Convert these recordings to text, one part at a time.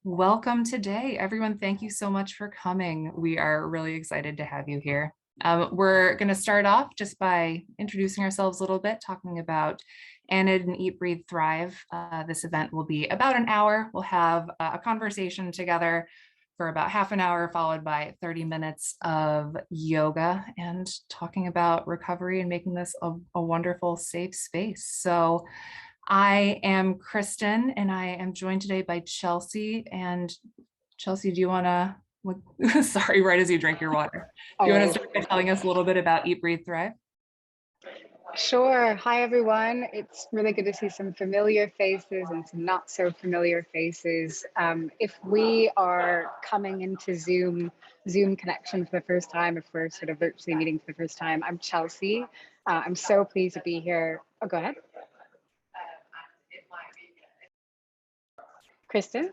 Welcome today, everyone. Thank you so much for coming. We are really excited to have you here. We're going to start off just by introducing ourselves a little bit, talking about Anid and Eat, Breathe, Thrive. This event will be about an hour. We'll have a conversation together for about half an hour, followed by 30 minutes of yoga and talking about recovery and making this a wonderful, safe space. So I am Kristen, and I am joined today by Chelsea. And Chelsea, do you want to, sorry, right as you drink your water, do you want to start by telling us a little bit about Eat, Breathe, Thrive? Sure. Hi, everyone. It's really good to see some familiar faces and some not so familiar faces. If we are coming into Zoom connection for the first time, if we're sort of virtually meeting for the first time, I'm Chelsea. I'm so pleased to be here. Oh, go ahead. Kristen,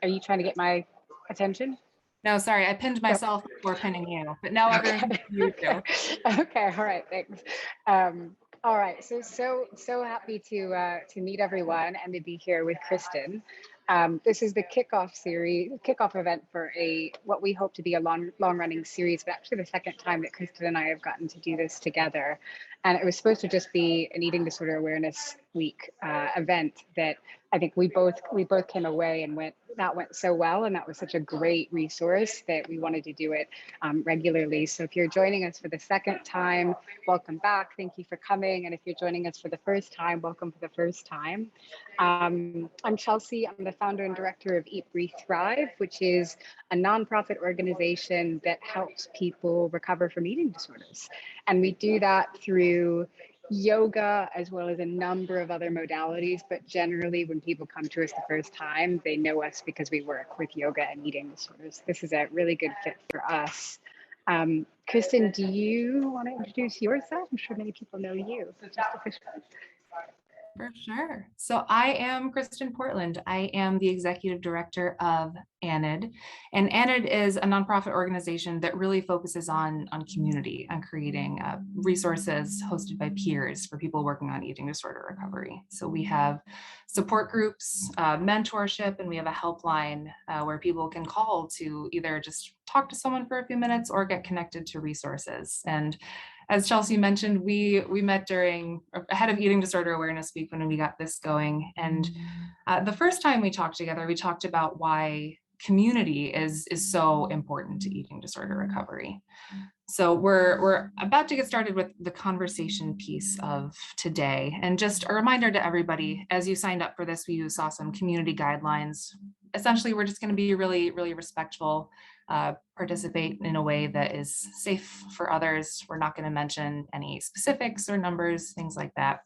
are you trying to get my attention? No, sorry, I pinned myself before pinning you, but now everyone can see you too. Okay, all right, thanks. All right, so happy to meet everyone and to be here with Kristen. This is the kickoff event for what we hope to be a long running series, but actually the second time that Kristen and I have gotten to do this together. And it was supposed to just be an eating disorder awareness week event that I think we both came away and that went so well, and that was such a great resource that we wanted to do it regularly. So if you're joining us for the second time, welcome back. Thank you for coming. And if you're joining us for the first time, welcome for the first time. I'm Chelsea. I'm the founder and director of Eat, Breathe, Thrive, which is a nonprofit organization that helps people recover from eating disorders. And we do that through yoga as well as a number of other modalities, but generally when people come to us the first time, they know us because we work with yoga and eating disorders. This is a really good fit for us. Kristen, do you want to introduce yourself? I'm sure many people know you, but just officially. For sure. So I am Kristen Portland. I am the executive director of Anid. And Anid is a nonprofit organization that really focuses on community, on creating resources hosted by peers for people working on eating disorder recovery. So we have support groups, mentorship, and we have a helpline where people can call to either just talk to someone for a few minutes or get connected to resources. And as Chelsea mentioned, we met ahead of Eating Disorder Awareness Week when we got this going. And the first time we talked together, we talked about why community is so important to eating disorder recovery. So we're about to get started with the conversation piece of today. And just a reminder to everybody, as you signed up for this, you saw some community guidelines. Essentially, we're just going to be really, really respectful, participate in a way that is safe for others. We're not going to mention any specifics or numbers, things like that.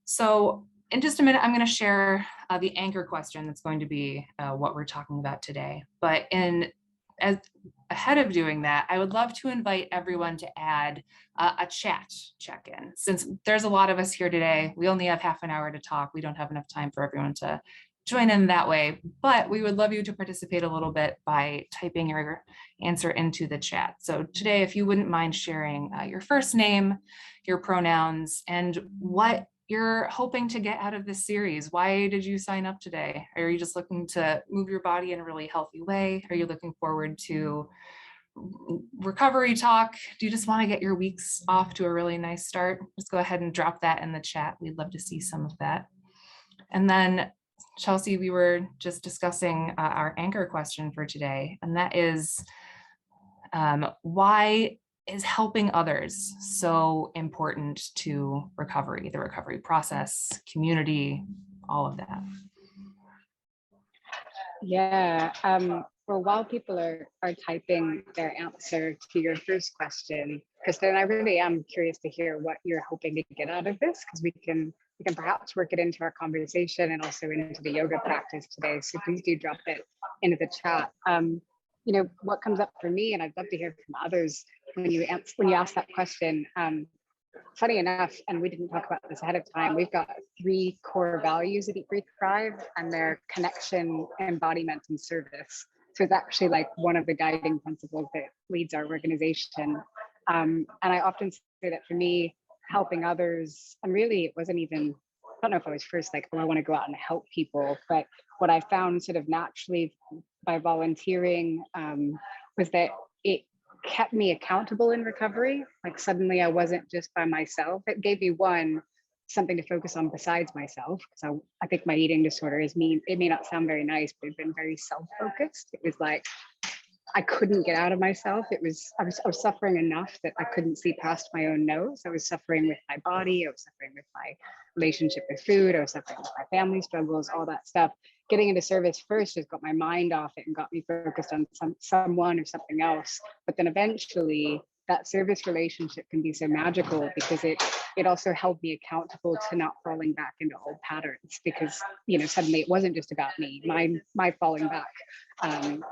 So in just a minute, I'm going to share the anchor question that's going to be what we're talking about today. But ahead of doing that, I would love to invite everyone to add a chat check-in. Since there's a lot of us here today, we only have half an hour to talk. We don't have enough time for everyone to join in that way, but we would love you to participate a little bit by typing your answer into the chat. So today, if you wouldn't mind sharing your first name, your pronouns, and what you're hoping to get out of this series. Why did you sign up today? Are you just looking to move your body in a really healthy way? Are you looking forward to recovery talk? Do you just want to get your weeks off to a really nice start? Just go ahead and drop that in the chat. We'd love to see some of that. And then Chelsea, we were just discussing our anchor question for today, and that is why is helping others so important to recovery, the recovery process, community, all of that? Yeah. Well, while people are typing their answer to your first question, Kristen, I really am curious to hear what you're hoping to get out of this, because we can perhaps work it into our conversation and also into the yoga practice today. So please do drop it into the chat. What comes up for me, and I'd love to hear from others when you ask that question. Funny enough, and we didn't talk about this ahead of time, we've got 3 core values at Eat, Breathe, Thrive, and they're connection, embodiment, and service. So it's actually like one of the guiding principles that leads our organization. And I often say that for me, helping others, and really it wasn't even don't know if I was first like, oh, I want to go out and help people, but what I found sort of naturally by volunteering was that it kept me accountable in recovery. Like suddenly I wasn't just by myself. It gave me something to focus on besides myself. Because I think my eating disorder is it may not sound very nice, but it's been very self-focused. It was like I couldn't get out of myself. I was suffering enough that I couldn't see past my own nose. I was suffering with my body. I was suffering with my relationship with food. I was suffering with my family struggles, all that stuff. Getting into service first just got my mind off it and got me focused on someone or something else. But then eventually that service relationship can be so magical because it also held me accountable to not falling back into old patterns, because suddenly it wasn't just about me. My falling back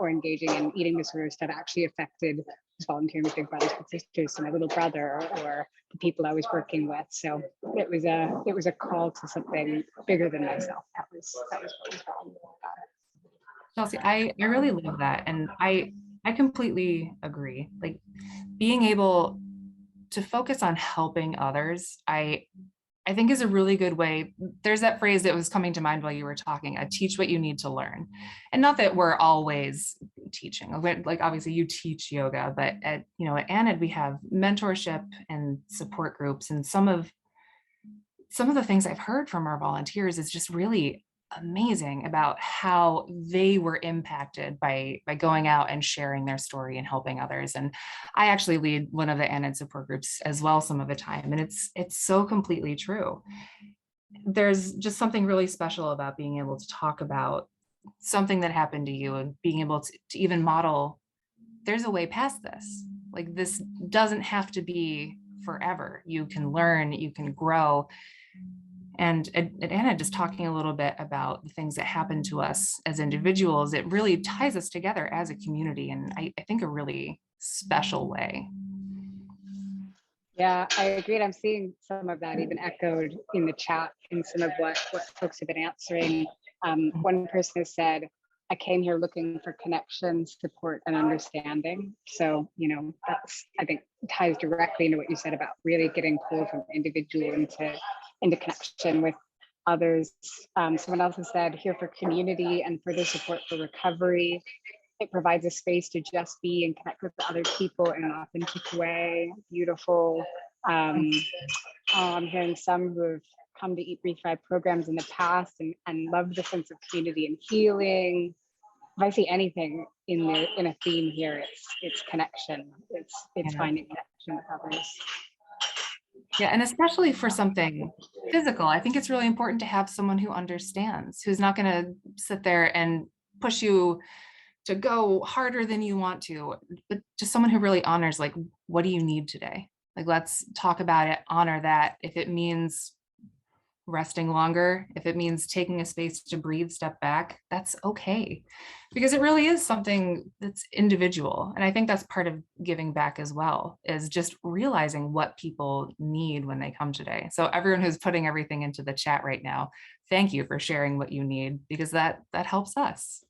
or engaging in eating disorder stuff actually affected volunteering with Big Brothers Big Sisters, so my little brother or the people I was working with. So it was a call to something bigger than myself. That was what was valuable about it. Chelsea, I really love that. And I completely agree. Like being able to focus on helping others, I think is a really good way. There's that phrase that was coming to mind while you were talking, teach what you need to learn. And not that we're always teaching, like obviously you teach yoga, but at ANID, we have mentorship and support groups. And some of the things I've heard from our volunteers is just really amazing about how they were impacted by going out and sharing their story and helping others. And I actually lead one of the ANID support groups as well some of the time. And it's so completely true. There's just something really special about being able to talk about something that happened to you and being able to even model, there's a way past this. Like this doesn't have to be forever. You can learn, you can grow. And Anna just talking a little bit about the things that happen to us as individuals, it really ties us together as a community, and I think a really special way. Yeah, I agreed. I'm seeing some of that even echoed in the chat in some of what folks have been answering. One person has said, I came here looking for connection, support, and understanding. So, that's, I think, ties directly into what you said about really getting pulled from individual into connection with others. Someone else has said, here for community and further support for recovery. It provides a space to just be and connect with other people in an authentic way. Beautiful. I'm hearing some who have come to Eat, Breathe, Thrive programs in the past and love the sense of community and healing. If I see anything in a theme here, it's connection. It's finding connection with others. Yeah, and especially for something physical, I think it's really important to have someone who understands, who's not going to sit there and push you to go harder than you want to, but just someone who really honors, like, what do you need today? Like, let's talk about it, honor that. If it means resting longer, if it means taking a space to breathe, step back, that's okay. Because it really is something that's individual. And I think that's part of giving back as well, is just realizing what people need when they come today. So everyone who's putting everything into the chat right now, thank you for sharing what you need, because that helps us.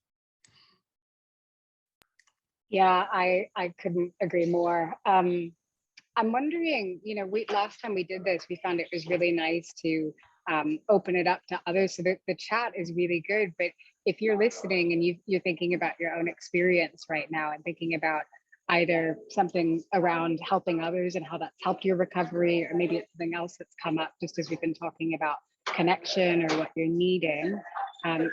Yeah, I couldn't agree more. I'm wondering, last time we did this, we found it was really nice to open it up to others. So the chat is really good. But if you're listening and you're thinking about your own experience right now and thinking about either something around helping others and how that's helped your recovery, or maybe it's something else that's come up just as we've been talking about connection or what you're needing,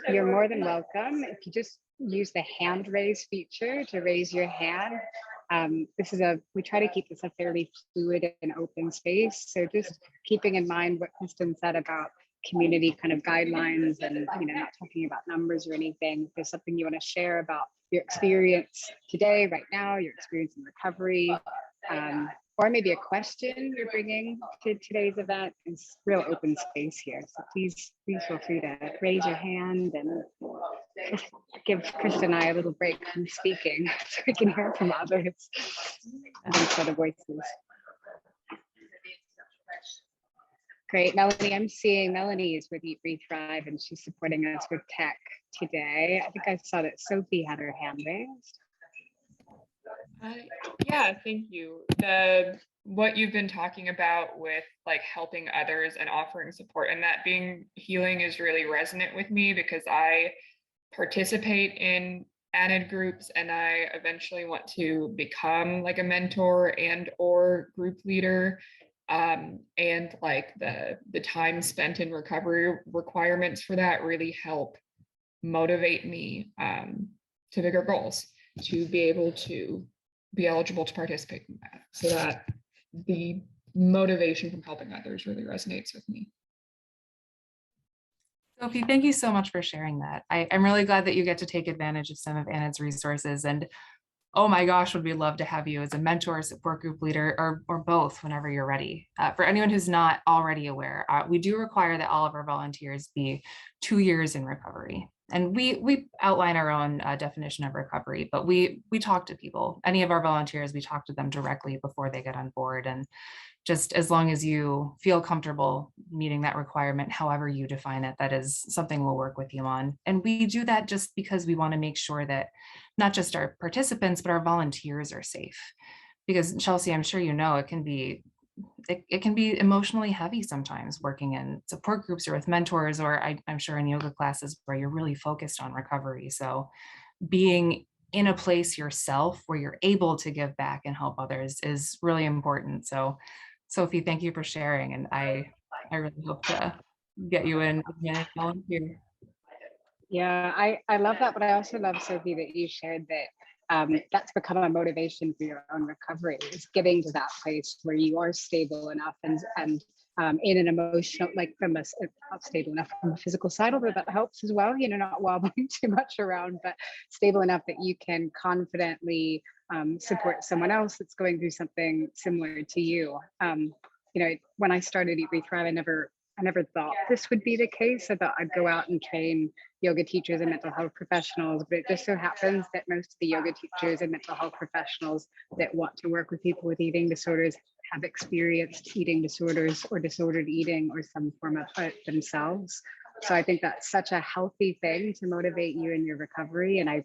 you're more than welcome. If you just use the hand raise feature to raise your hand. We try to keep this a fairly fluid and open space. So just keeping in mind what Kristen said about community kind of guidelines and, not talking about numbers or anything. If there's something you want to share about your experience today, right now, your experience in recovery, or maybe a question you're bringing to today's event, it's real open space here. So please feel free to raise your hand and give Krista and I a little break from speaking so we can hear from others instead of voices. Great, Melanie, I'm seeing Melanie is with Eat, Breathe, Thrive, and she's supporting us with tech today. I think I saw that Sophie had her hand raised. Yeah, thank you. The what you've been talking about with like helping others and offering support and that being healing is really resonant with me because I participate in added groups and I eventually want to become like a mentor and or group leader. And like the time spent in recovery requirements for that really help motivate me to bigger goals, to be able to be eligible to participate in that. So that the motivation from helping others really resonates with me. Sophie, thank you so much for sharing that. I'm really glad that you get to take advantage of some of Anna's resources. And oh my gosh, would we love to have you as a mentor, support group leader, or both whenever you're ready. For anyone who's not already aware, we do require that all of our volunteers be 2 years in recovery. And we outline our own definition of recovery, but we talk to people. Any of our volunteers, we talk to them directly before they get on board. And just as long as you feel comfortable meeting that requirement, however you define it, that is something we'll work with you on. And we do that just because we want to make sure that not just our participants, but our volunteers are safe. Because Chelsea, I'm sure you know, it can be emotionally heavy sometimes working in support groups or with mentors, or I'm sure in yoga classes where you're really focused on recovery. So being in a place yourself where you're able to give back and help others is really important. So Sophie, thank you for sharing. And I really hope to get you in as a volunteer. Yeah, I love that, but I also love, Sophie, that you shared that that's become a motivation for your own recovery, is getting to that place where you are stable enough and in an emotional, like from a, not stable enough from a physical side, although that helps as well, you know, not wobbling too much around, but stable enough that you can confidently support someone else that's going through something similar to you. You know, when I started Eat, Breathe, Thrive, I never thought this would be the case. I thought I'd go out and train yoga teachers and mental health professionals, but it just so happens that most of the yoga teachers and mental health professionals that want to work with people with eating disorders have experienced eating disorders or disordered eating or some form of it themselves. So I think that's such a healthy thing to motivate you in your recovery. And I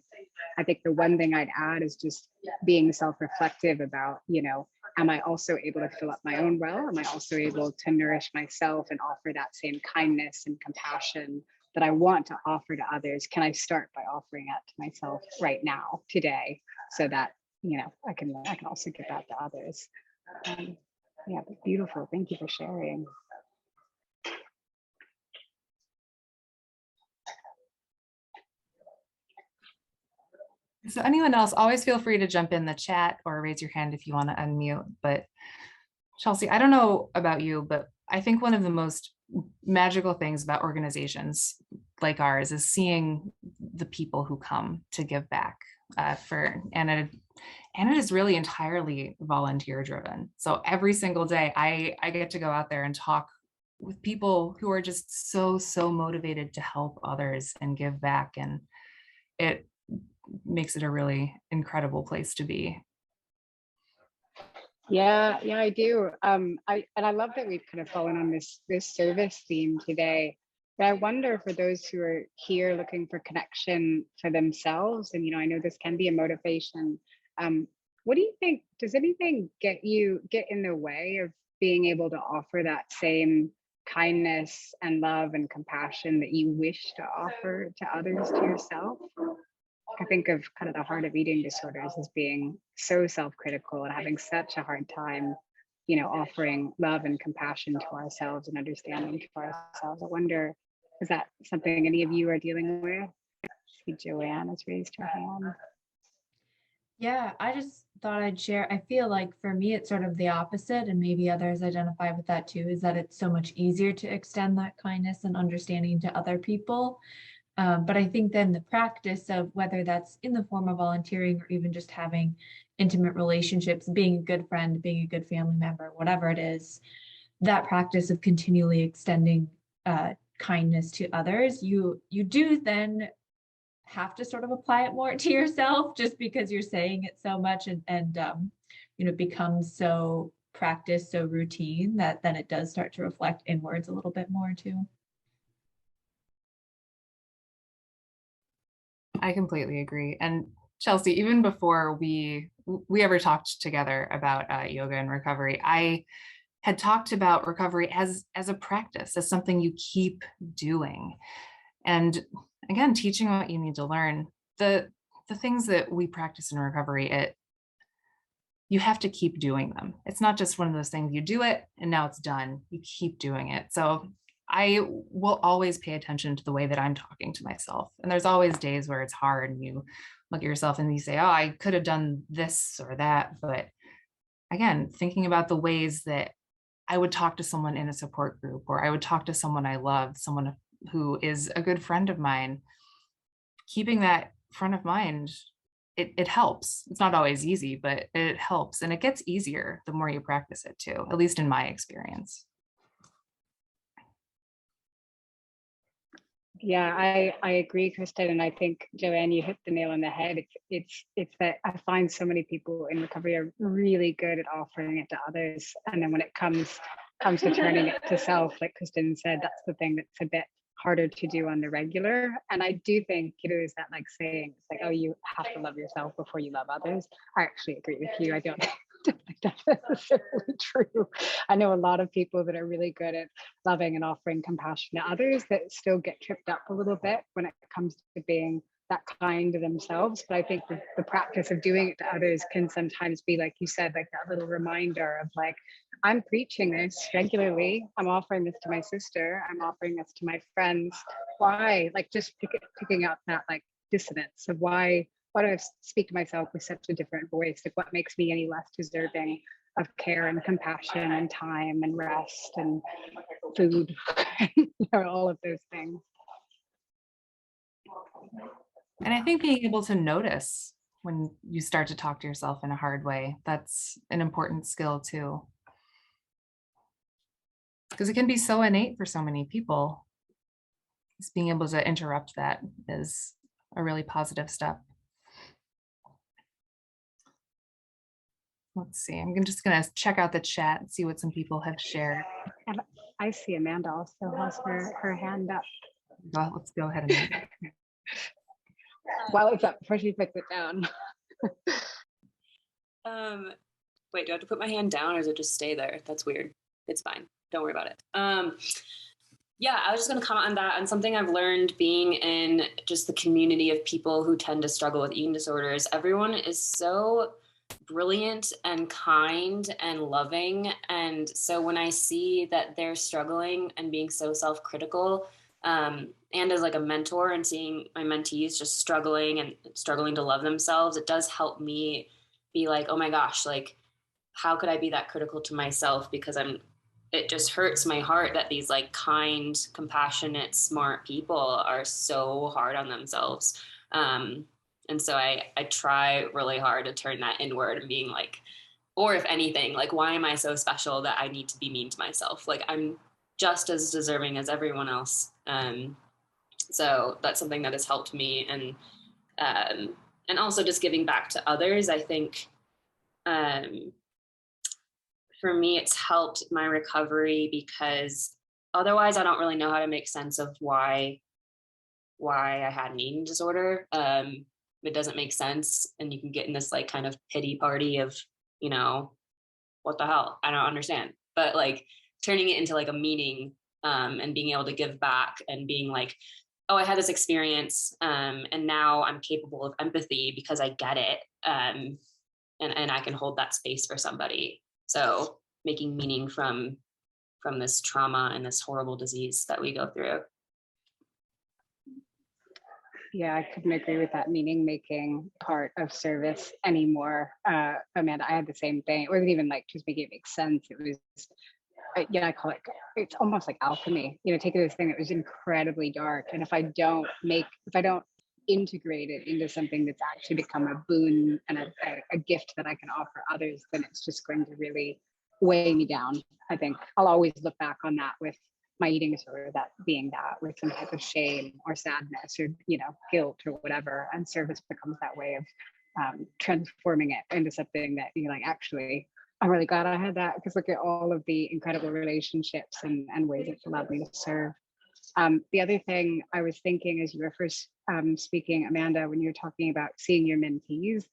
think the one thing I'd add is just being self-reflective about, you know, am I also able to fill up my own well? Am I also able to nourish myself and offer that same kindness and compassion that I want to offer to others? Can I start by offering that to myself right now, today, so that, you know, I can also give that to others. Yeah, beautiful. Thank you for sharing. So anyone else, always feel free to jump in the chat or raise your hand if you want to unmute. But Chelsea, I don't know about you, but I think one of the most magical things about organizations like ours is seeing the people who come to give back. And it is really entirely volunteer driven. So every single day I get to go out there and talk with people who are just so motivated to help others and give back. And it makes it a really incredible place to be. Yeah, I do. I love that we've kind of fallen on this service theme today. But I wonder, for those who are here looking for connection for themselves, and you know, I know this can be a motivation. What do you think? Does anything get in the way of being able to offer that same kindness and love and compassion that you wish to offer to others, to yourself? I think of kind of the heart of eating disorders as being so self-critical and having such a hard time, you know, offering love and compassion to ourselves and understanding to ourselves. I wonder, is that something any of you are dealing with? I see Joanne has raised her hand. Yeah, I just thought I'd share. I feel like for me, it's sort of the opposite, and maybe others identify with that too, is that it's so much easier to extend that kindness and understanding to other people. But I think then the practice of whether that's in the form of volunteering or even just having intimate relationships, being a good friend, being a good family member, whatever it is, that practice of continually extending kindness to others, you do then have to sort of apply it more to yourself, just because you're saying it so much and you know, it becomes so practiced, so routine, that then it does start to reflect inwards a little bit more too. I completely agree. And Chelsea, even before we ever talked together about yoga and recovery, I had talked about recovery as a practice, as something you keep doing. And again, teaching what you need to learn. The things that we practice in recovery, you have to keep doing them. It's not just one of those things you do it and now it's done. You keep doing it. So I will always pay attention to the way that I'm talking to myself. And there's always days where it's hard and you look at yourself and you say, oh, I could have done this or that. But again, thinking about the ways that I would talk to someone in a support group, or I would talk to someone I love, someone who is a good friend of mine, keeping that front of mind, it helps. It's not always easy, but it helps. And it gets easier the more you practice it too, at least in my experience. Yeah, I agree, Kristen, and I think Joanne, you hit the nail on the head. It's that I find so many people in recovery are really good at offering it to others, and then when it comes to turning it to self, like Kristen said, that's the thing that's a bit harder to do on the regular. And I do think is that like saying, it's like, oh, you have to love yourself before you love others. I actually agree with you. I don't think that's necessarily true. I know a lot of people that are really good at loving and offering compassion to others that still get tripped up a little bit when it comes to being that kind to themselves. But I think the practice of doing it to others can sometimes be, like you said, like that little reminder of like, I'm preaching this regularly. I'm offering this to my sister. I'm offering this to my friends. Why? Like just picking up that like dissonance of why do I speak to myself with such a different voice? Like what makes me any less deserving of care and compassion and time and rest and food, all of those things. And I think being able to notice when you start to talk to yourself in a hard way, that's an important skill too. Because it can be so innate for so many people. Just being able to interrupt that is a really positive step. Let's see, I'm just gonna check out the chat and see what some people have shared. And I see Amanda also has her hand up. Well, let's go ahead and While it's up before she puts it down. Wait, do I have to put my hand down or does it just stay there? That's weird. It's fine. Don't worry about it. Yeah, I was just going to comment on that, and something I've learned being in just the community of people who tend to struggle with eating disorders. Everyone is so brilliant and kind and loving. And so when I see that they're struggling and being so self-critical, and as like a mentor and seeing my mentees just struggling to love themselves, it does help me be like, oh my gosh, like, how could I be that critical to myself? Because it just hurts my heart that these like kind, compassionate, smart people are so hard on themselves. And so I try really hard to turn that inward and being like, or if anything, like, why am I so special that I need to be mean to myself? Like, I'm just as deserving as everyone else. So that's something that has helped me. And also just giving back to others. I think for me, it's helped my recovery because otherwise I don't really know how to make sense of why I had an eating disorder. It doesn't make sense. And you can get in this like kind of pity party of, what the hell? I don't understand. But like turning it into like a meaning and being able to give back and being like, oh, I had this experience and now I'm capable of empathy because I get it. And I can hold that space for somebody. So making meaning from this trauma and this horrible disease that we go through. Yeah, I couldn't agree with that meaning making part of service anymore. Amanda, I had the same thing. It wasn't even like just making it make sense. It was, I call it, it's almost like alchemy, taking this thing that was incredibly dark. And if I don't integrate it into something that's actually become a boon and a gift that I can offer others, then it's just going to really weigh me down. I think I'll always look back on that with my eating disorder, that being that with some type of shame or sadness or, guilt or whatever. And service becomes that way of transforming it into something that you're like, actually, I'm really glad I had that, because look at all of the incredible relationships and ways it's allowed me to serve. The other thing I was thinking as you were first speaking, Amanda, when you were talking about seeing your mentees,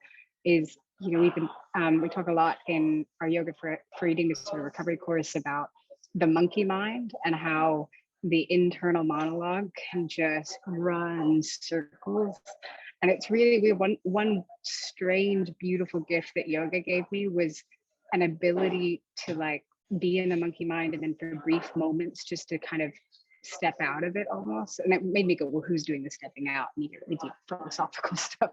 is, you know, we talk a lot in our Yoga for Eating Disorder Recovery course about the monkey mind and how the internal monologue can just run circles. And it's really one strange, beautiful gift that yoga gave me was an ability to like be in the monkey mind and then for brief moments just to kind of step out of it almost. And it made me go, well, who's doing the stepping out? And you get really deep philosophical stuff.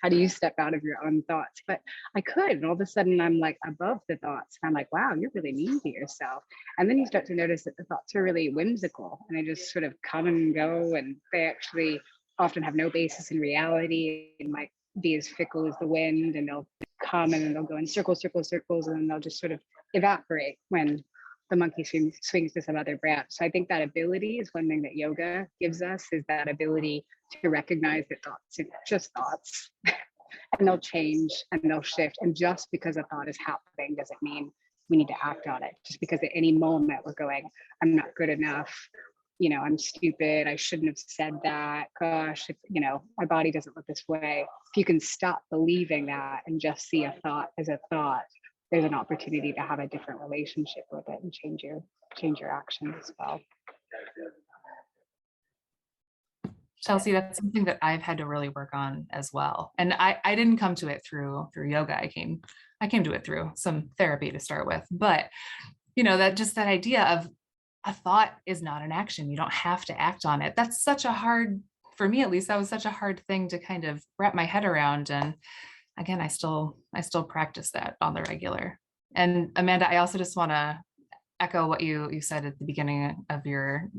How do you step out of your own thoughts? But I could, and all of a sudden I'm like above the thoughts. And I'm like, wow, you're really mean to yourself. And then you start to notice that the thoughts are really whimsical and they just sort of come and go, and they actually often have no basis in reality and might be as fickle as the wind, and they'll come and then they'll go in circles, circles, circles, and then they'll just sort of evaporate when the monkey swings to some other branch. So I think that ability is one thing that yoga gives us, is that ability to recognize that thoughts are just thoughts and they'll change and they'll shift. And just because a thought is happening doesn't mean we need to act on it. Just because at any moment we're going, I'm not good enough, you know, I'm stupid, I shouldn't have said that, gosh, if, you know, my body doesn't look this way. If you can stop believing that and just see a thought as a thought, there's an opportunity to have a different relationship with it and change your actions as well. Chelsea, that's something that I've had to really work on as well. And I didn't come to it through yoga. I came to it through some therapy to start with. But you know, that idea of a thought is not an action. You don't have to act on it. That's such a hard, for me at least, that was such a hard thing to kind of wrap my head around. And again, I still practice that on the regular. And Amanda, I also just want to echo what you said at the beginning of your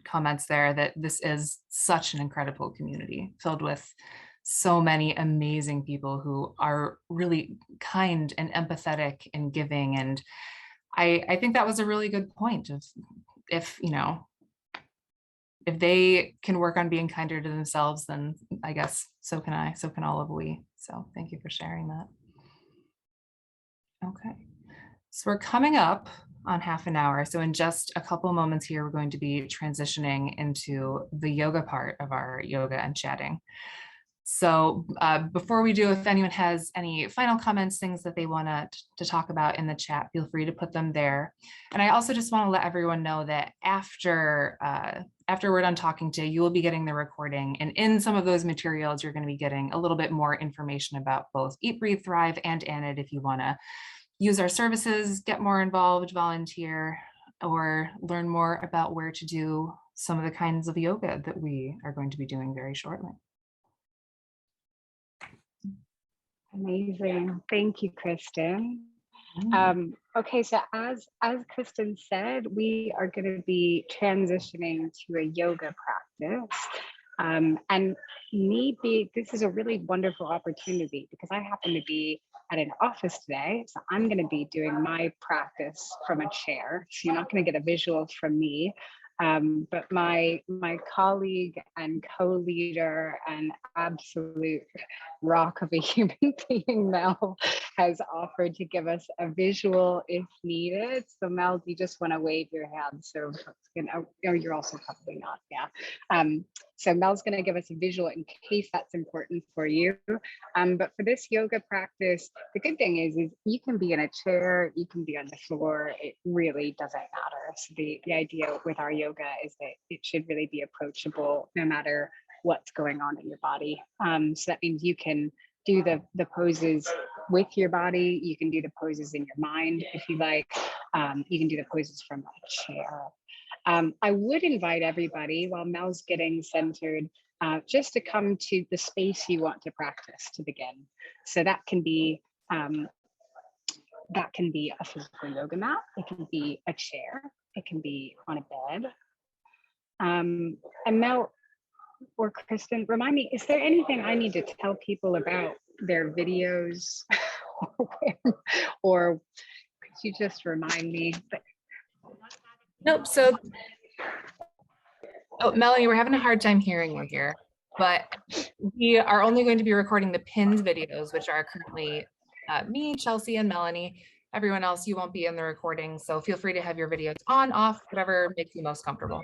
comments there, that this is such an incredible community filled with so many amazing people who are really kind and empathetic and giving. And I think that was a really good point of, if, you know, if they can work on being kinder to themselves, then I guess so can I, so can all of we. So thank you for sharing that. Okay, so we're coming up on half an hour. So in just a couple of moments here, we're going to be transitioning into the yoga part of our yoga and chatting. So before we do, if anyone has any final comments, things that they want to talk about in the chat, feel free to put them there. And I also just want to let everyone know that after we're done talking to you, you will be getting the recording. And in some of those materials, you're going to be getting a little bit more information about both Eat, Breathe, Thrive and ANID if you want to use our services, get more involved, volunteer, or learn more about where to do some of the kinds of yoga that we are going to be doing very shortly. Amazing. Thank you, Kristen. Okay, so as Kristen said, we are going to be transitioning to a yoga practice. And this is a really wonderful opportunity because I happen to be at an office today. So I'm going to be doing my practice from a chair. So you're not going to get a visual from me. But my colleague and co-leader and absolute rock of a human being, Mel, has offered to give us a visual if needed. So Mel, do you just want to wave your hand? So, you know, you're also probably not, yeah. So Mel's going to give us a visual in case that's important for you. But for this yoga practice, the good thing is you can be in a chair, you can be on the floor, it really doesn't matter. So the idea with our yoga is that it should really be approachable no matter what's going on in your body. So that means you can do the poses with your body, you can do the poses in your mind if you like, you can do the poses from a chair. I would invite everybody, while Mel's getting centered, just to come to the space you want to practice to begin. So that can be a physical yoga mat, it can be a chair, it can be on a bed. And Mel or Kristen, remind me, is there anything I need to tell people about their videos? Or could you just remind me? Nope. So, Melanie, we're having a hard time hearing you here, but we are only going to be recording the pinned videos, which are currently me, Chelsea, and Melanie. Everyone else, you won't be in the recording, so feel free to have your videos on, off, whatever makes you most comfortable.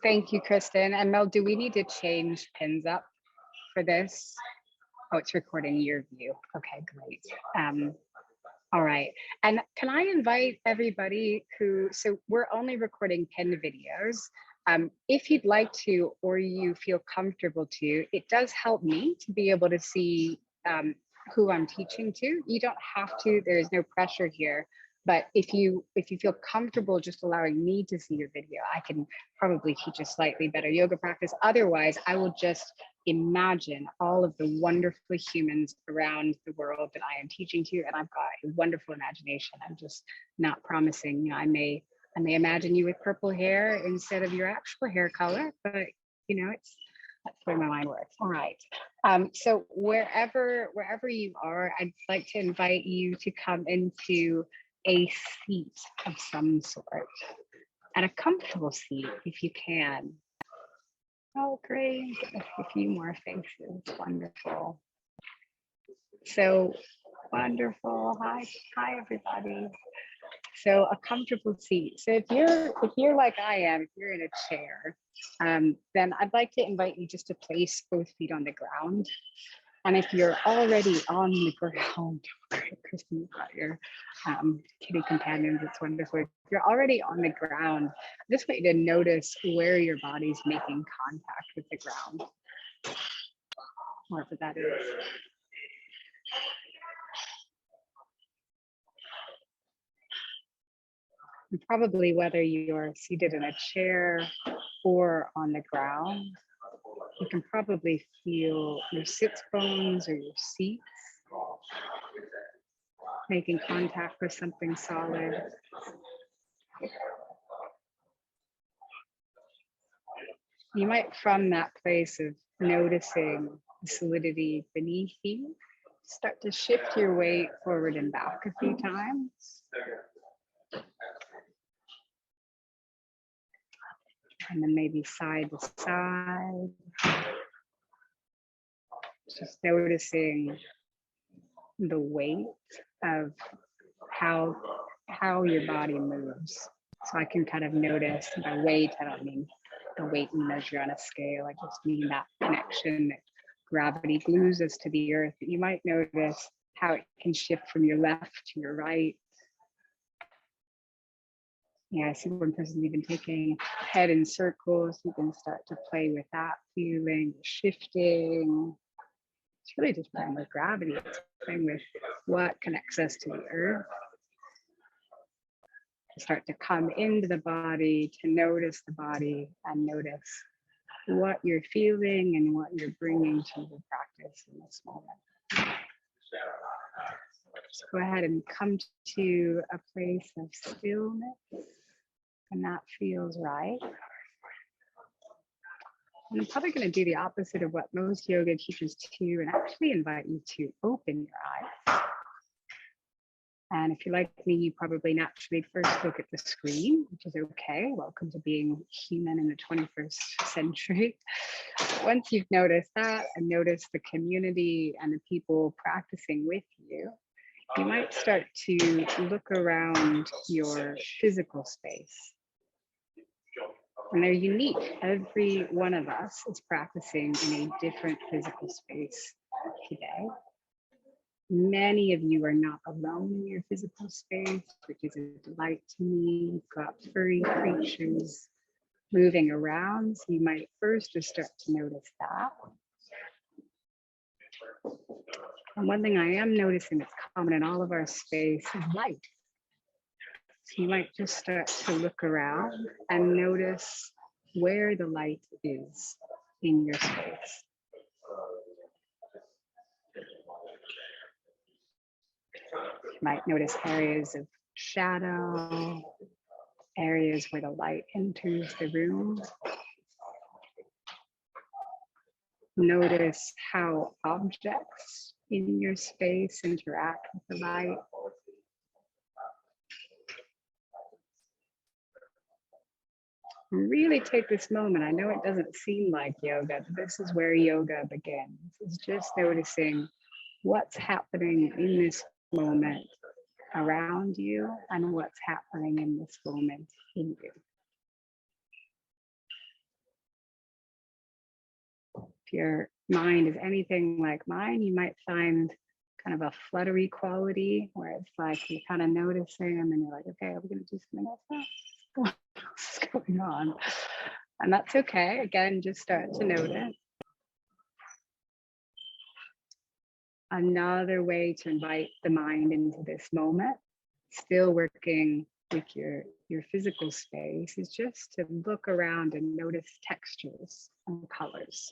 Thank you, Kristen. And Mel, do we need to change pins up for this? Oh, it's recording your view. Okay, great. All right. And can I invite everybody so we're only recording pin videos. If you'd like to, or you feel comfortable to, it does help me to be able to see who I'm teaching to. You don't have to, there's no pressure here. But if you feel comfortable just allowing me to see your video, I can probably teach a slightly better yoga practice. Otherwise, I will just imagine all of the wonderful humans around the world that I am teaching to, and I've got a wonderful imagination. I'm just not promising, you know, I may imagine you with purple hair instead of your actual hair color, but you know, that's the way my mind works. All right. So wherever you are, I'd like to invite you to come into a seat of some sort, and a comfortable seat if you can. Oh, great. A few more faces. Wonderful. So wonderful. Hi, everybody. So a comfortable seat. So if you're like I am, if you're in a chair, then I'd like to invite you just to place both feet on the ground. And if you're already on the ground, Kristen, you've got your kitty companions, it's wonderful. If you're already on the ground, I just want you to notice where your body's making contact with the ground, wherever that is. And probably whether you're seated in a chair or on the ground, you can probably feel your sits bones or your seats making contact with something solid. You might, from that place of noticing the solidity beneath you, start to shift your weight forward and back a few times. And then maybe side to side. Just noticing the weight of how your body moves. So I can kind of notice by weight, I don't mean the weight we measure on a scale, I just mean that connection that gravity glues us to the earth. You might notice how it can shift from your left to your right. Yeah, I see one person's even taking head in circles. You can start to play with that feeling, shifting. It's really just playing with gravity. It's playing with what connects us to the earth. Start to come into the body, to notice the body and notice what you're feeling and what you're bringing to the practice in this moment. Just go ahead and come to a place of stillness when that feels right. And I'm probably going to do the opposite of what most yoga teachers do and actually invite you to open your eyes. And if you're like me, you probably naturally first look at the screen, which is okay. Welcome to being human in the 21st century. Once you've noticed that and noticed the community and the people practicing with you, you might start to look around your physical space. And they're unique. Every one of us is practicing in a different physical space today. Many of you are not alone in your physical space, which is a delight to me. You've got furry creatures moving around. So you might first just start to notice that. And one thing I am noticing that's common in all of our space is light. So you might just start to look around and notice where the light is in your space. You might notice areas of shadow, areas where the light enters the room. Notice how objects in your space interact with the light. Really take this moment. I know it doesn't seem like yoga, but this is where yoga begins. It's just noticing what's happening in this moment around you and what's happening in this moment in you. If your mind is anything like mine, you might find kind of a fluttery quality where it's like you kind of notice them and you're like, okay, are we going to do something else? What's going on? And that's okay. Again, just start to notice. Another way to invite the mind into this moment, still working with your physical space, is just to look around and notice textures and colors.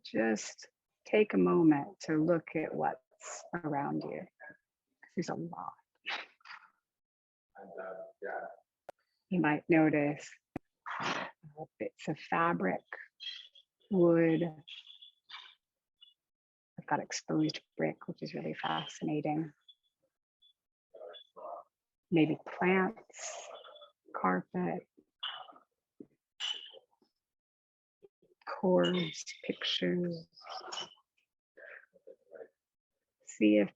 Just take a moment to look at what's around you. There's a lot. You might notice bits of fabric, wood. I've got exposed brick, which is really fascinating. Maybe plants, carpet, chords, pictures. See if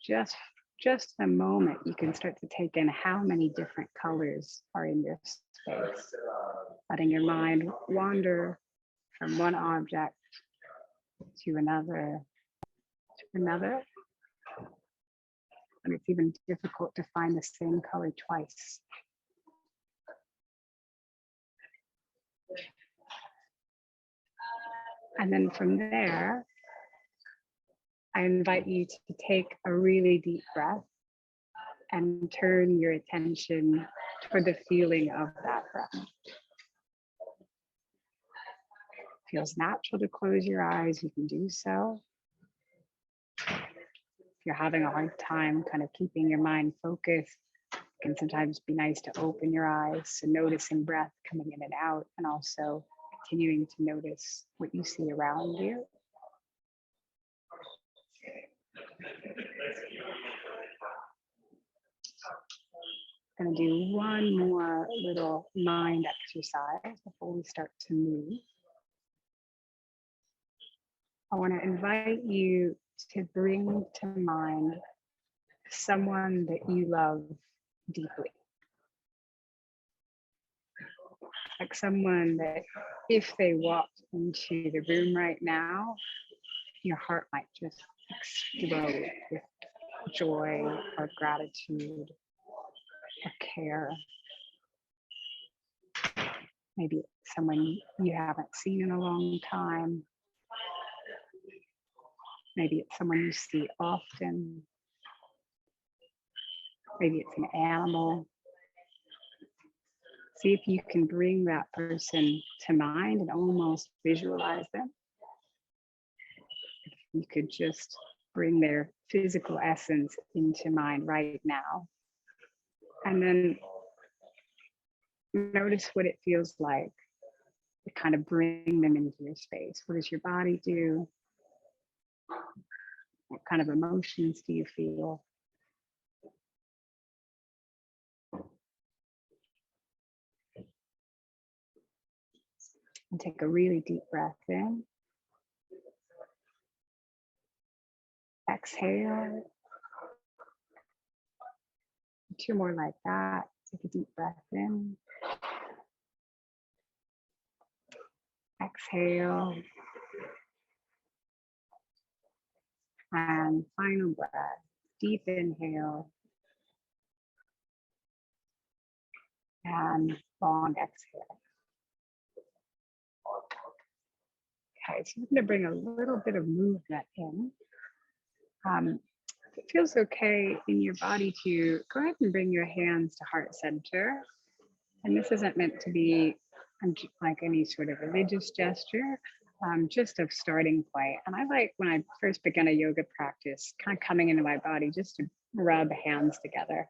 just a moment you can start to take in how many different colors are in your space, letting your mind wander from one object to another, and it's even difficult to find the same color twice. And then from there, I invite you to take a really deep breath and turn your attention toward the feeling of that breath. Feels natural to close your eyes, you can do so. If you're having a hard time kind of keeping your mind focused, it can sometimes be nice to open your eyes, so noticing breath coming in and out, and also continuing to notice what you see around you. Going to do one more little mind exercise before we start to move. I want to invite you to bring to mind someone that you love deeply. Like someone that if they walked into the room right now, your heart might just explode with joy or gratitude or care. Maybe it's someone you haven't seen in a long time. Maybe it's someone you see often. Maybe it's an animal. See if you can bring that person to mind and almost visualize them. If you could just bring their physical essence into mind right now. And then notice what it feels like to kind of bring them into your space. What does your body do? What kind of emotions do you feel? And take a really deep breath in. Exhale. 2 more like that. Take a deep breath in. Exhale. And final breath. Deep inhale. And long exhale. Okay, so we're going to bring a little bit of movement in. If it feels okay in your body to go ahead and bring your hands to heart center. And this isn't meant to be like any sort of religious gesture, just a starting point. And I like when I first began a yoga practice, kind of coming into my body just to rub hands together.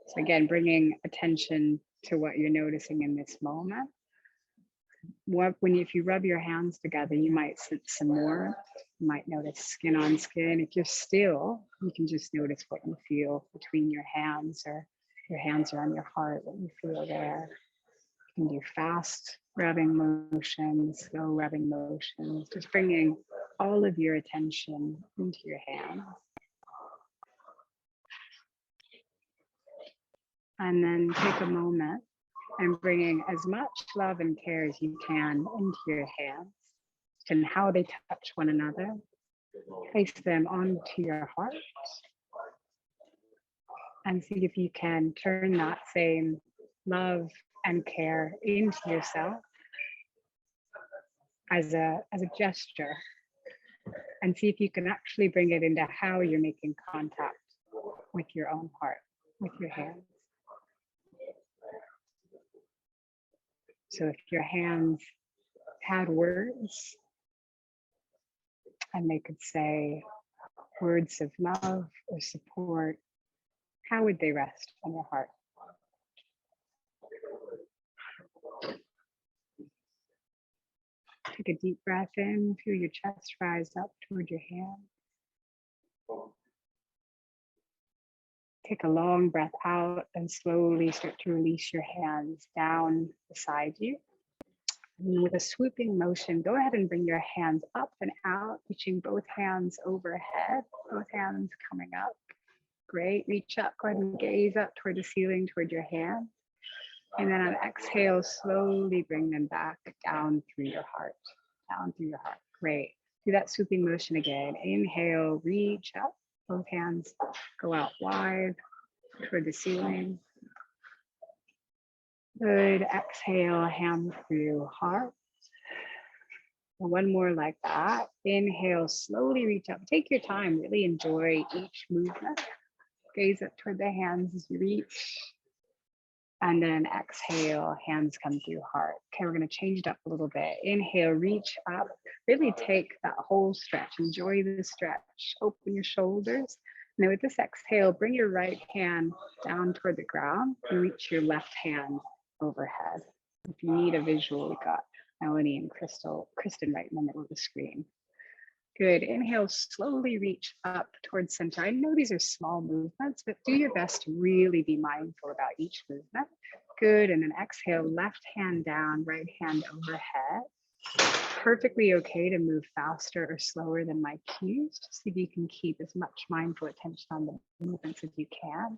So again, bringing attention to what you're noticing in this moment. If you rub your hands together, you might sense some more. You might notice skin on skin. If you're still, you can just notice what you feel between your hands, or your hands are on your heart, what you feel there. You can do fast rubbing motions, slow rubbing motions, just bringing all of your attention into your hands. And then take a moment and bringing as much love and care as you can into your hands and how they touch one another. Place them onto your heart and see if you can turn that same love and care into yourself as a gesture, and see if you can actually bring it into how you're making contact with your own heart, with your hands. So if your hands had words and they could say words of love or support, how would they rest on your heart? Take a deep breath in, feel your chest rise up toward your hand. Take a long breath out and slowly start to release your hands down beside you. And with a swooping motion, go ahead and bring your hands up and out, reaching both hands overhead, both hands coming up. Great, reach up, go ahead and gaze up toward the ceiling, toward your hand. And then on exhale, slowly bring them back down through your heart, down through your heart. Great, do that swooping motion again. Inhale, reach up, both hands go out wide toward the ceiling. Good, exhale, hand through heart. And one more like that. Inhale, slowly reach up. Take your time, really enjoy each movement. Gaze up toward the hands as you reach. And then exhale, hands come through heart. Okay, we're gonna change it up a little bit. Inhale, reach up. Really take that whole stretch. Enjoy the stretch. Open your shoulders. And then with this exhale, bring your right hand down toward the ground and reach your left hand overhead. If you need a visual, we got Melanie and Kristen right in the middle of the screen. Good, inhale, slowly reach up towards center. I know these are small movements, but do your best to really be mindful about each movement. Good, and then exhale, left hand down, right hand overhead. Perfectly okay to move faster or slower than my cues. Just see if you can keep as much mindful attention on the movements as you can.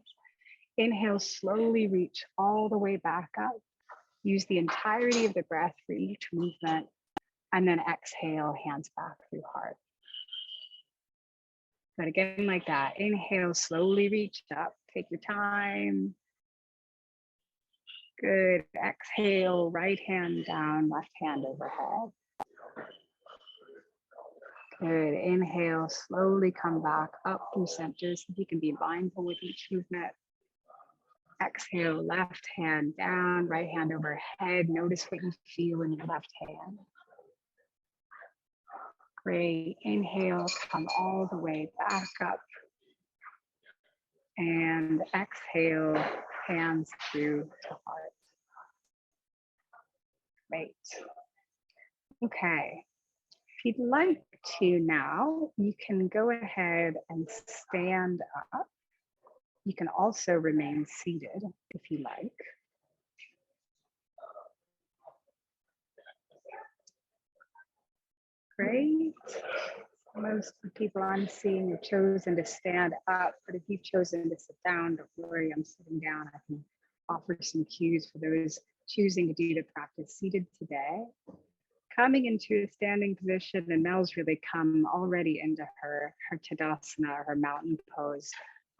Inhale, slowly reach all the way back up. Use the entirety of the breath for each movement. And then exhale, hands back through heart. But again, like that, inhale, slowly reach up, take your time. Good, exhale, right hand down, left hand overhead. Good, inhale, slowly come back up through center so you can be mindful with each movement. Exhale, left hand down, right hand overhead. Notice what you feel in your left hand. Great, inhale, come all the way back up. And exhale, hands through to heart. Great. Okay, if you'd like to now, you can go ahead and stand up. You can also remain seated if you like. Great. Most of the people I'm seeing have chosen to stand up, but if you've chosen to sit down, don't worry, I'm sitting down. I can offer some cues for those choosing to do the practice seated today. Coming into a standing position, and Mel's really come already into her Tadasana, her mountain pose.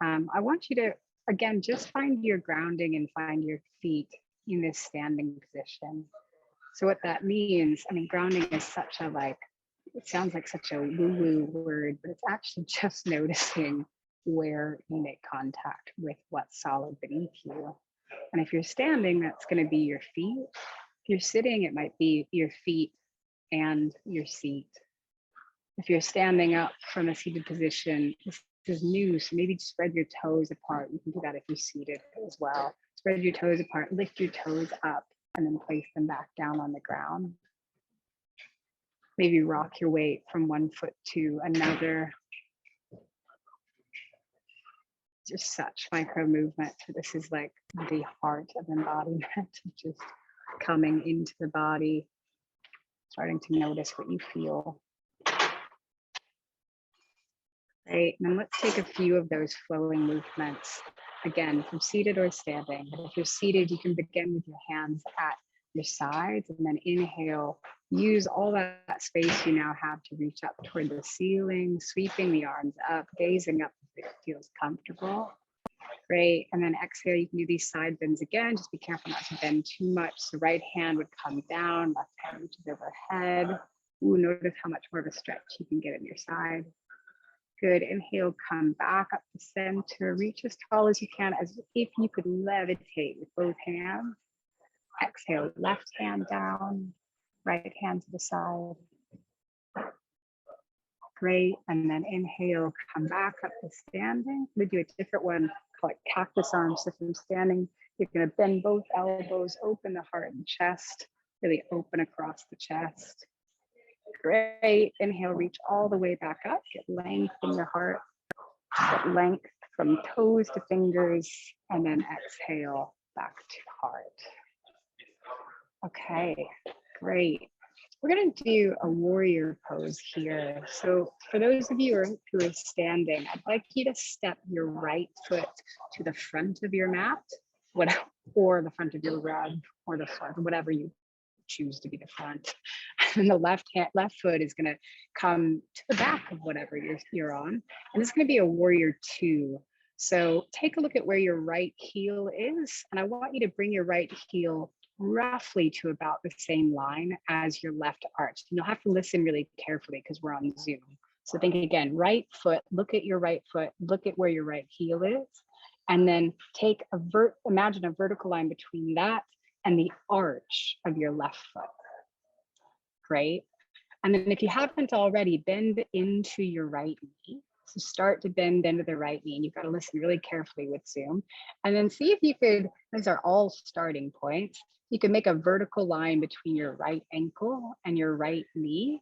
I want you to, again, just find your grounding and find your feet in this standing position. So what that means, I mean, grounding is such a it sounds like such a woo-woo word, but it's actually just noticing where you make contact with what's solid beneath you. And if you're standing, that's going to be your feet. If you're sitting, it might be your feet and your seat. If you're standing up from a seated position, this is new, so maybe spread your toes apart. You can do that if you're seated as well. Spread your toes apart, lift your toes up, and then place them back down on the ground. Maybe rock your weight from one foot to another. Just such micro movement. This is like the heart of embodiment, just coming into the body, starting to notice what you feel. Great, and then let's take a few of those flowing movements again, from seated or standing. But if you're seated, you can begin with your hands at your sides, and then inhale. Use all that space you now have to reach up toward the ceiling, sweeping the arms up, gazing up if it feels comfortable. Great. And then exhale, you can do these side bends again. Just be careful not to bend too much. The right hand would come down, left hand reaches overhead. Ooh, notice how much more of a stretch you can get in your side. Good. Inhale, come back up the center. Reach as tall as you can, as if you could levitate with both hands. Exhale, left hand down, right hand to the side. Great. And then inhale, come back up to standing. We do a different one, call it cactus arms. So from standing, you're going to bend both elbows, open the heart and chest, really open across the chest. Great. Inhale, reach all the way back up. Get length in your heart. Get length from toes to fingers. And then exhale back to heart. Okay, great. We're going to do a warrior pose here. So for those of you who are standing, I'd like you to step your right foot to the front of your mat, or the front of your rug, or the front, whatever you choose to be the front. And the left foot is going to come to the back of whatever you're on. And it's going to be a warrior 2. So take a look at where your right heel is. And I want you to bring your right heel roughly to about the same line as your left arch. You'll have to listen really carefully because we're on Zoom. So think again, right foot, look at your right foot, look at where your right heel is, and then take imagine a vertical line between that and the arch of your left foot. Great. And then if you haven't already, bend into your right knee. So start to bend into the right knee. And you've got to listen really carefully with Zoom. And then see if you could, these are all starting points. You can make a vertical line between your right ankle and your right knee.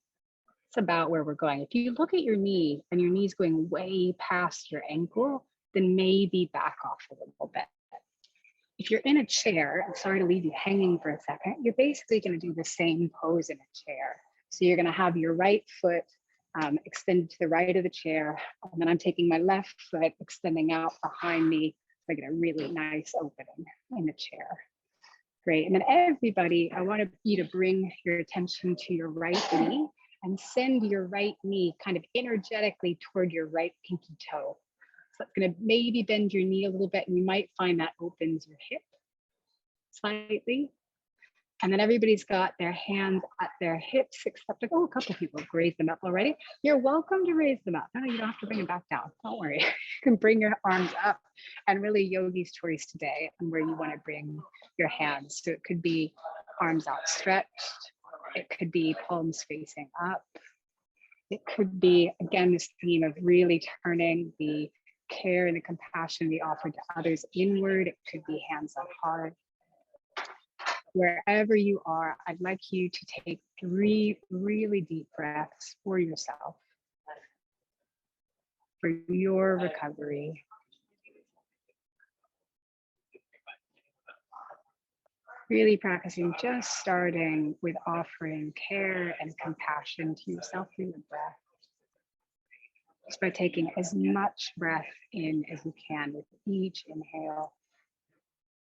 It's about where we're going. If you look at your knee and your knee's going way past your ankle, then maybe back off a little bit. If you're in a chair, I'm sorry to leave you hanging for a second, you're basically going to do the same pose in a chair. So you're going to have your right foot extended to the right of the chair. And then I'm taking my left foot extending out behind me. So I get a really nice opening in the chair. Great. And then everybody, I want you to bring your attention to your right knee and send your right knee kind of energetically toward your right pinky toe. So it's going to maybe bend your knee a little bit, and you might find that opens your hip slightly. And then everybody's got their hands at their hips, except a couple of people have raised them up already. You're welcome to raise them up. No, you don't have to bring them back down. Don't worry. You can bring your arms up, and really yogi's choice today on where you want to bring your hands. So it could be arms outstretched. It could be palms facing up. It could be, again, this theme of really turning the care and the compassion we offer to others inward. It could be hands on heart. Wherever you are, I'd like you to take 3 really deep breaths for yourself, for your recovery. Really practicing, just starting with offering care and compassion to yourself through the breath. Just by taking as much breath in as you can with each inhale,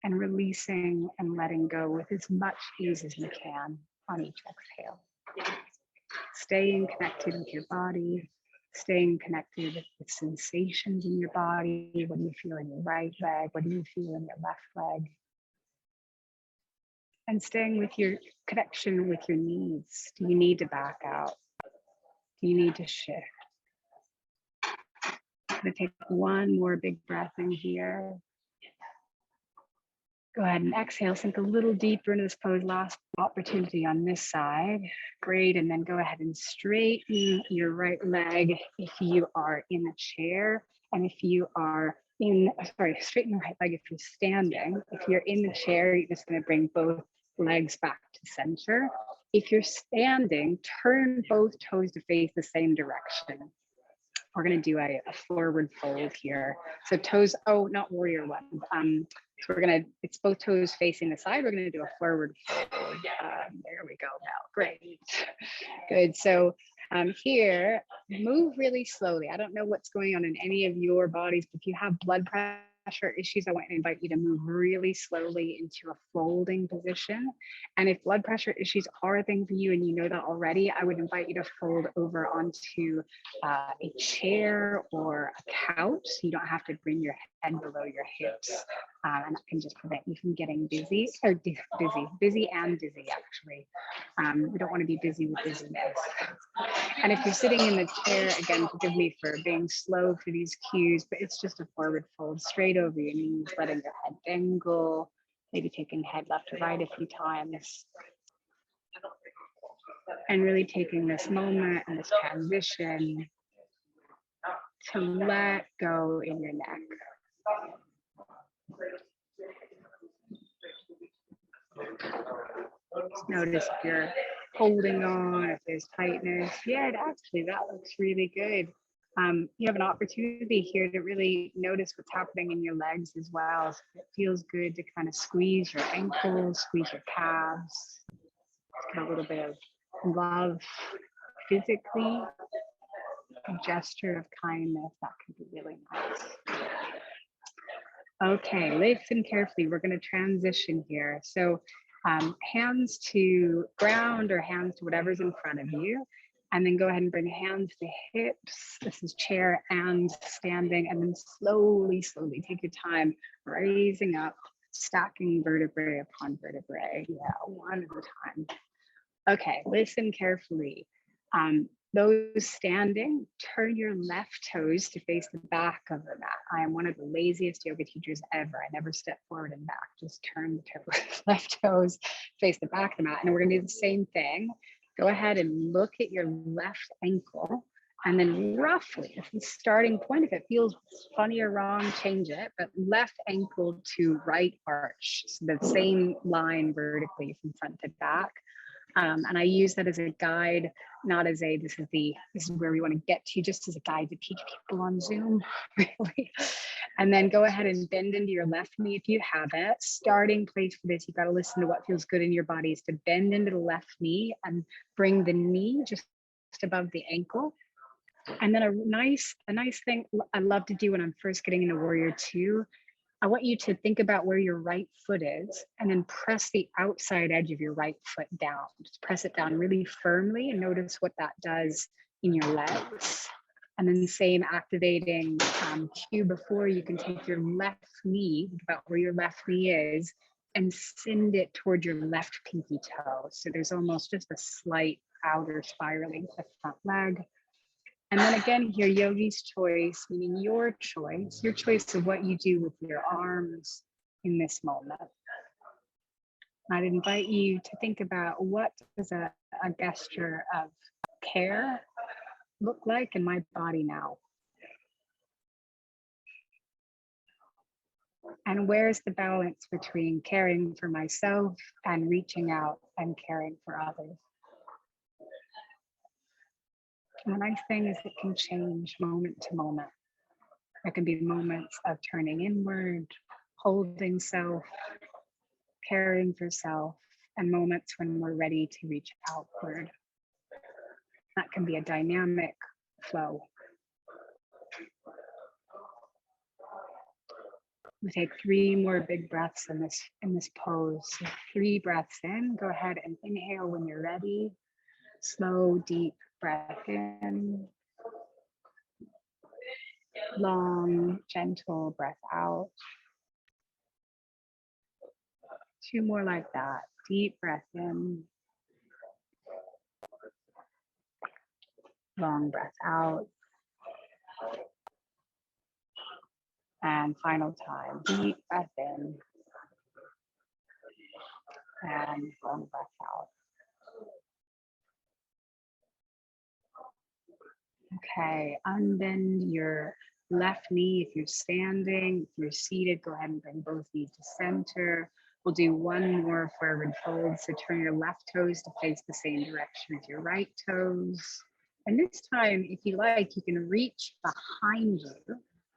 and releasing and letting go with as much ease as you can on each exhale. Staying connected with your body, staying connected with sensations in your body. What do you feel in your right leg? What do you feel in your left leg? And staying with your connection with your needs. Do you need to back out? Do you need to shift? I'm going to take one more big breath in here. Go ahead and exhale, sink a little deeper into this pose. Last opportunity on this side. Great, and then go ahead and straighten your right leg if you are in the chair. And if you are straighten your right leg if you're standing. If you're in the chair, you're just gonna bring both legs back to center. If you're standing, turn both toes to face the same direction. We're gonna do a forward fold here. So toes, not warrior one. So it's both toes facing the side. We're gonna do a forward fold. There we go, Mel, great. Good, so here, move really slowly. I don't know what's going on in any of your bodies, but if you have blood pressure pressure issues, I want to invite you to move really slowly into a folding position. And if blood pressure issues are a thing for you and you know that already, I would invite you to fold over onto a chair or a couch. So you don't have to bring your head below your hips. And that can just prevent you from getting busy and dizzy actually. We don't want to be busy with dizziness. And if you're sitting in the chair, again, forgive me for being slow for these cues, but it's just a forward fold straight over your knees, letting your head dangle, maybe taking head left to right a few times. And really taking this moment and this transition to let go in your neck. Just notice if you're holding on, if there's tightness. Yeah, actually, that looks really good. You have an opportunity here to really notice what's happening in your legs as well. So it feels good to kind of squeeze your ankles, squeeze your calves. Just get a little bit of love physically. A gesture of kindness, that can be really nice. Okay, listen carefully. We're going to transition here. So hands to ground or hands to whatever's in front of you. And then go ahead and bring hands to hips. This is chair and standing. And then slowly, slowly take your time, raising up, stacking vertebrae upon vertebrae. Yeah, one at a time. Okay, listen carefully. Those standing, turn your left toes to face the back of the mat. I am one of the laziest yoga teachers ever. I never step forward and back, just turn the toes, left toes, face the back of the mat. And we're gonna do the same thing. Go ahead and look at your left ankle, and then roughly, if the starting point, if it feels funny or wrong, change it, but left ankle to right arch, so the same line vertically from front to back. And I use that as a guide, not as a, this is where we want to get to, just as a guide to teach people on Zoom, really. And then go ahead and bend into your left knee if you have it. Starting place for this, you got to listen to what feels good in your body, is to bend into the left knee and bring the knee just above the ankle. And then a nice thing I love to do when I'm first getting into Warrior Two, I want you to think about where your right foot is and then press the outside edge of your right foot down. Just press it down really firmly and notice what that does in your legs. And then same activating cue before, you can take your left knee, think about where your left knee is, and send it toward your left pinky toe. So there's almost just a slight outer spiraling to the front leg. And then again here, yogi's choice, meaning your choice of what you do with your arms in this moment. I'd invite you to think about, what does a gesture of care look like in my body now? And where's the balance between caring for myself and reaching out and caring for others? And the nice thing is it can change moment to moment. There can be moments of turning inward, holding self, caring for self, and moments when we're ready to reach outward. That can be a dynamic flow. We take 3 more big breaths in this pose. So 3 breaths in. Go ahead and inhale when you're ready. Slow, deep breath in. Long, gentle breath out. 2 more like that. Deep breath in. Long breath out. And final time. Deep breath in. And long breath out. Okay, unbend your left knee if you're standing. If you're seated, go ahead and bring both knees to center. We'll do 1 more forward fold. So turn your left toes to face the same direction as your right toes. And this time, if you like, you can reach behind you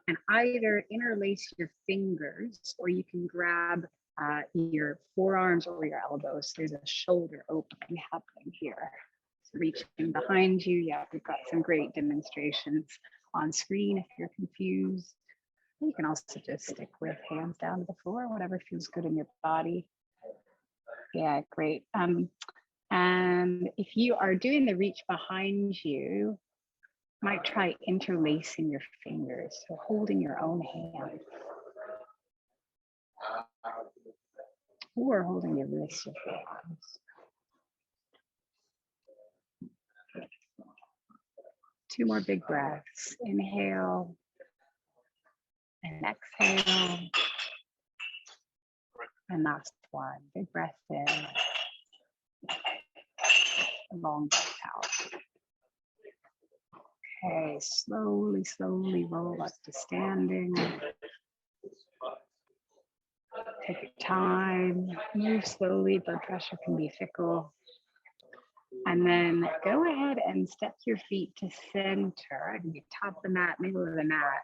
and either interlace your fingers, or you can grab your forearms or your elbows. There's a shoulder opening happening here. So reaching behind you. Yeah, we've got some great demonstrations on screen if you're confused. You can also just stick with hands down to the floor, whatever feels good in your body. Yeah, great. And if you are doing the reach behind you, might try interlacing your fingers, so holding your own hand, or holding the wrists of your hands. 2 more big breaths. Inhale and exhale. And last one. Big breath in. Long breath out. Okay, slowly, slowly roll up to standing. Take your time. Move slowly. Blood pressure can be fickle. And then go ahead and step your feet to center. I can be top of the mat, middle of the mat.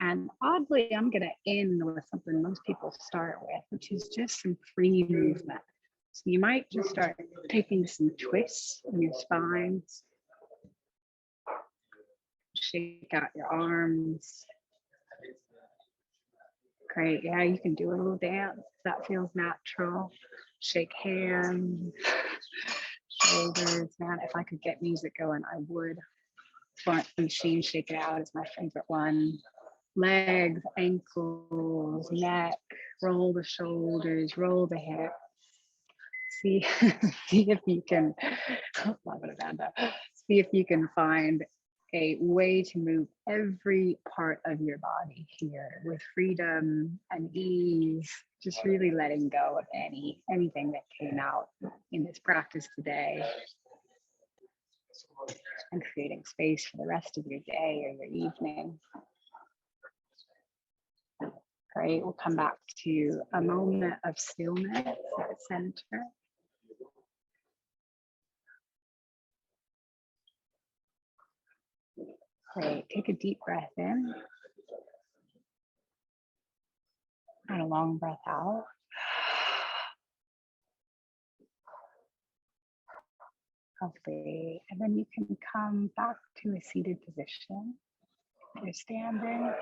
And oddly, I'm going to end with something most people start with, which is just some free movement. So you might just start taking some twists in your spines. Shake out your arms. Great. Yeah, you can do a little dance if that feels natural. Shake hands, shoulders. Man, if I could get music going, I would. Front machine, shake it out is my favorite one. Legs, ankles, neck, roll the shoulders, roll the hips. See, see if you can, love it, Amanda. See if you can find a way to move every part of your body here with freedom and ease, just really letting go of anything that came out in this practice today, and creating space for the rest of your day or your evening. Great, we'll come back to a moment of stillness at the center. Great, take a deep breath in and a long breath out. Lovely, and then you can come back to a seated position. You're standing.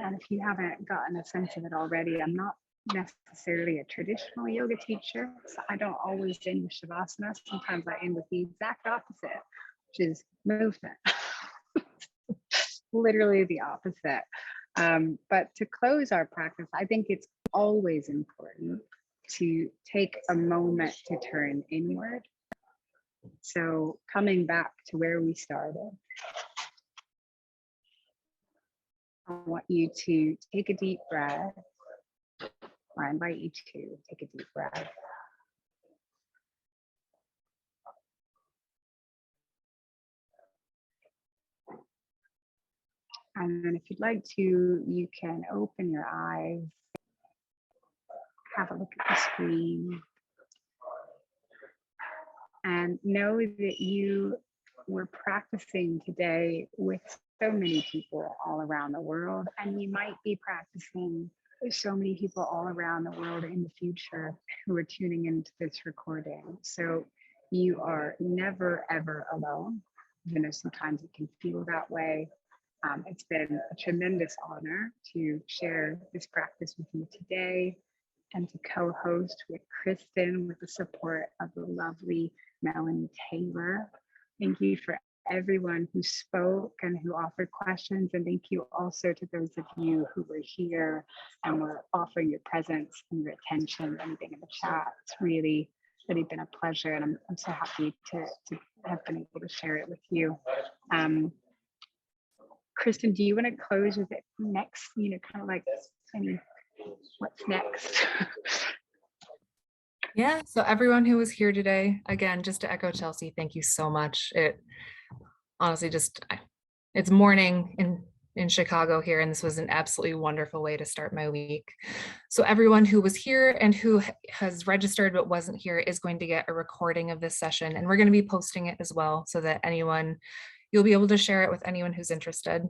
And if you haven't gotten a sense of it already, I'm not necessarily a traditional yoga teacher, so I don't always end with Shavasana. Sometimes I end with the exact opposite, which is movement. Literally the opposite. But to close our practice, I think it's always important to take a moment to turn inward. So coming back to where we started, I want you to take a deep breath, or I invite you to take a deep breath. And then if you'd like to, you can open your eyes, have a look at the screen, and know that you were practicing today with so many people all around the world, and you might be practicing with so many people all around the world in the future who are tuning into this recording. So you are never, ever alone, even though sometimes it can feel that way. It's been a tremendous honor to share this practice with you today and to co-host with Kristen with the support of the lovely Melanie Taylor. Thank you for everyone who spoke and who offered questions, and thank you also to those of you who were here and were offering your presence and your attention, anything in the chat. It's really been a pleasure, and I'm so happy to have been able to share it with you. Kristen, do you want to close with it next? You know, kind of like, I mean, what's next? Yeah, so everyone who was here today, again, just to echo Chelsea, thank you so much. It honestly it's morning in Chicago here, and this was an absolutely wonderful way to start my week. So everyone who was here and who has registered but wasn't here is going to get a recording of this session, and we're going to be posting it as well so that you'll be able to share it with anyone who's interested.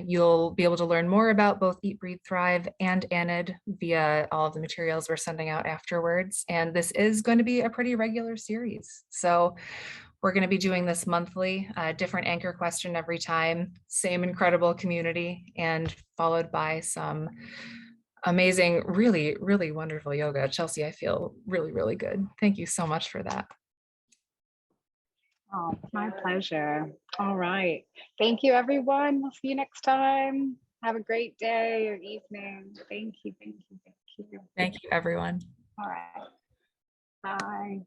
You'll be able to learn more about both Eat, Breathe, Thrive and ANID via all of the materials we're sending out afterwards. And this is going to be a pretty regular series. So We're going to be doing this monthly, different anchor question every time, same incredible community, and followed by some amazing, really, really wonderful yoga. Chelsea, I feel really, really good. Thank you so much for that. Oh, my pleasure. All right. Thank you, everyone. We'll see you next time. Have a great day or evening. Thank you. Thank you. Thank you. Thank you, everyone. All right. Bye.